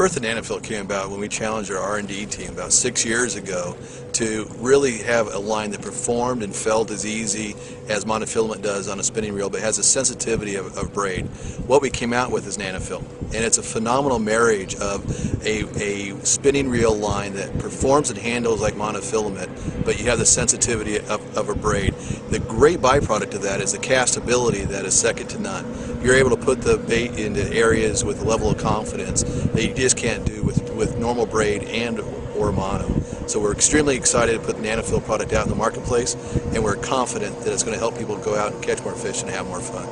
birth of Nanofil came about when we challenged our R&D team about 6 years ago to really have a line that performed and felt as easy as monofilament does on a spinning reel, but has a sensitivity of braid. What we came out with is Nanofil, and it's a phenomenal marriage of a spinning reel line that performs and handles like monofilament, but you have the sensitivity of a braid. The great byproduct of that is the castability that is second to none. You're able to put the bait into areas with a level of confidence that you just can't do with normal braid and or mono. So we're extremely excited to put the Nanofil product out in the marketplace, and we're confident that it's going to help people go out and catch more fish and have more fun.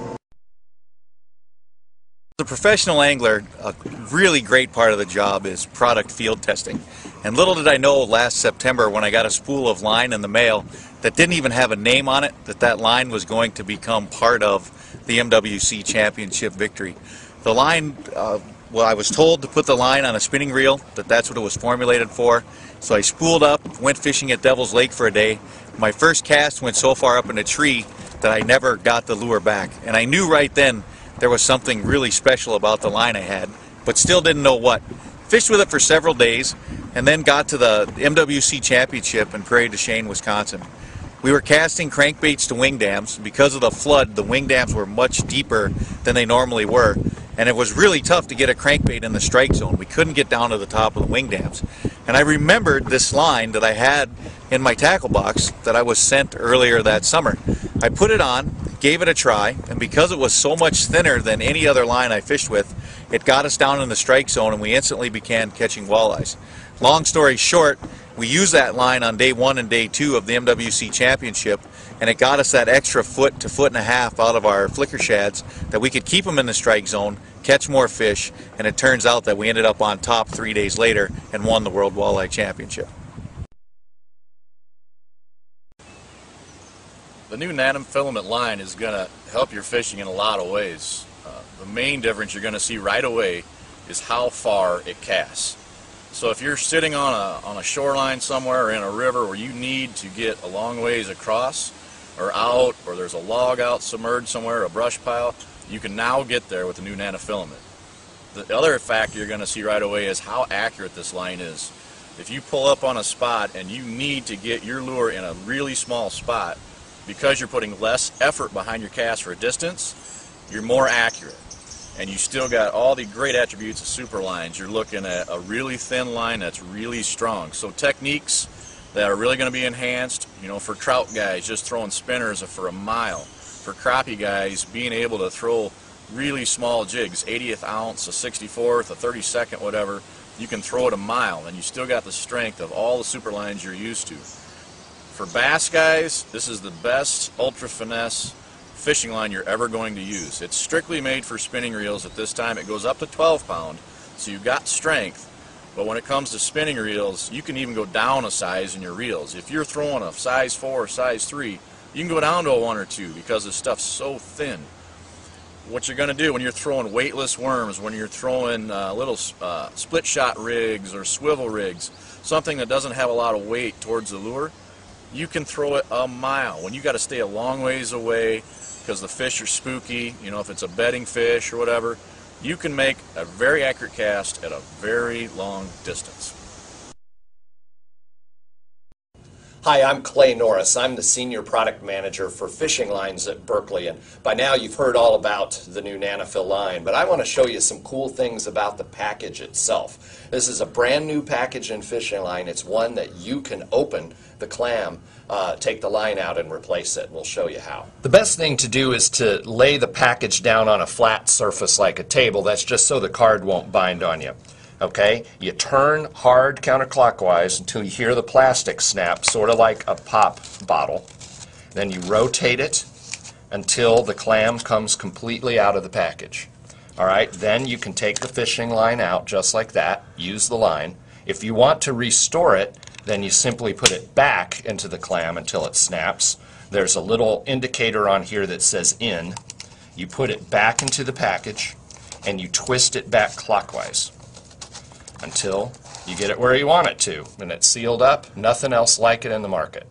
As a professional angler, a really great part of the job is product field testing. And little did I know last September when I got a spool of line in the mail that didn't even have a name on it, that line was going to become part of the MWC Championship victory. The line, well, I was told to put the line on a spinning reel, that's what it was formulated for. So I spooled up, went fishing at Devil's Lake for a day. My first cast went so far up in a tree that I never got the lure back. And I knew right then there was something really special about the line I had, but still didn't know what. Fished with it for several days, and then got to the MWC Championship in Prairie du Chien, Wisconsin. We were casting crankbaits to wing dams. Because of the flood, the wing dams were much deeper than they normally were, and it was really tough to get a crankbait in the strike zone. We couldn't get down to the top of the wing dams. And I remembered this line that I had in my tackle box that I was sent earlier that summer. I put it on, gave it a try, and because it was so much thinner than any other line I fished with, it got us down in the strike zone and we instantly began catching walleyes. Long story short, we used that line on day 1 and day 2 of the MWC Championship, and it got us that extra foot to foot and a half out of our flicker shads that we could keep them in the strike zone, catch more fish, and it turns out that we ended up on top 3 days later and won the World Walleye Championship. The new Uni-Filament line is going to help your fishing in a lot of ways. The main difference you're going to see right away is how far it casts. So if you're sitting on a shoreline somewhere or in a river where you need to get a long ways across or out, or there's a log out submerged somewhere, a brush pile, you can now get there with the new Uni-Filament. The other factor you're going to see right away is how accurate this line is. If you pull up on a spot and you need to get your lure in a really small spot, because you're putting less effort behind your cast for a distance, you're more accurate. And you still got all the great attributes of super lines. You're looking at a really thin line that's really strong. So techniques that are really going to be enhanced, you know, for trout guys, just throwing spinners for a mile. For crappie guys, being able to throw really small jigs, 80th ounce, a 64th, a 32nd, whatever, you can throw it a mile, and you still got the strength of all the super lines you're used to. For bass guys, this is the best ultra finesse fishing line you're ever going to use. It's strictly made for spinning reels at this time. It goes up to 12 pound, so you've got strength. But when it comes to spinning reels, you can even go down a size in your reels. If you're throwing a size 4 or size 3, you can go down to a 1 or 2 because this stuff's so thin. What you're going to do when you're throwing weightless worms, when you're throwing little split shot rigs or swivel rigs, something that doesn't have a lot of weight towards the lure, you can throw it a mile. When you got to stay a long ways away because the fish are spooky, you know, if it's a bedding fish or whatever, you can make a very accurate cast at a very long distance. Hi, I'm Clay Norris. I'm the Senior Product Manager for Fishing Lines at Berkley, and by now you've heard all about the new Nanofil line, but I want to show you some cool things about the package itself. This is a brand new package in fishing line. It's one that you can open the clam, take the line out and replace it. We'll show you how. The best thing to do is to lay the package down on a flat surface like a table. That's just so the card won't bind on you. Okay, you turn hard counterclockwise until you hear the plastic snap, sort of like a pop bottle. Then you rotate it until the clam comes completely out of the package. All right, then you can take the fishing line out just like that, use the line. If you want to restore it, then you simply put it back into the clam until it snaps. There's a little indicator on here that says in. You put it back into the package and you twist it back clockwise until you get it where you want it to, and it's sealed up. Nothing else like it in the market.